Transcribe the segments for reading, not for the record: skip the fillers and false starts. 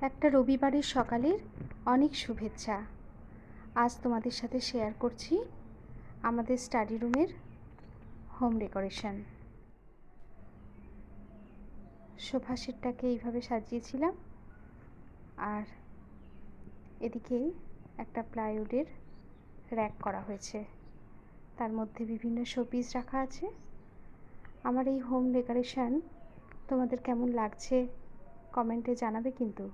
একটা রবিবারের সকালের অনেক শুভেচ্ছা। আজ তোমাদের সাথে শেয়ার করছি আমাদের স্টাডি রুমের হোম ডেকোরেশন। সোফা সেটটাকে এইভাবে সাজিয়েছিলাম, আর এদিকে একটা প্লাইউডের র্যাক করা হয়েছে, তার মধ্যে বিভিন্ন শোপিস রাখা আছে। আমার এই হোম ডেকোরেশন তোমাদের কেমন লাগছে কমেন্টে জানাবে কিন্তু।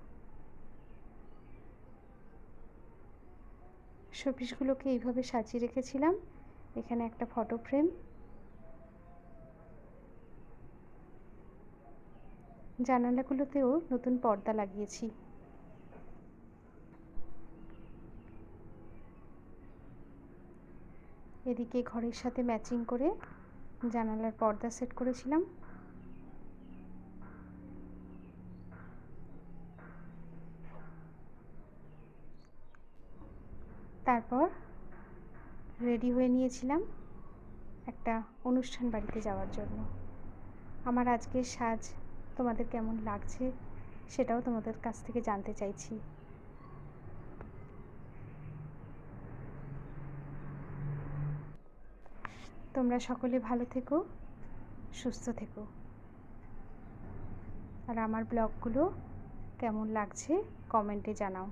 শোপিসগুলোকে এইভাবে সাজিয়ে রেখেছিলাম। এখানে একটা ফটো ফ্রেম, জানালাগুলোতেও নতুন পর্দা লাগিয়েছি। এদিকে ঘরের সাথে ম্যাচিং করে জানালার পর্দা সেট করেছিলাম। তারপর রেডি হয়ে নিয়েছিলাম একটা অনুষ্ঠান বাড়িতে যাওয়ার জন্য। আমার আজকের সাজ তোমাদের কেমন লাগছে সেটাও তোমাদের কাছ থেকে জানতে চাইছি। তোমরা সকলে ভালো থেকো, সুস্থ থেকো, আর আমার ব্লগগুলো কেমন লাগছে কমেন্টে জানাও।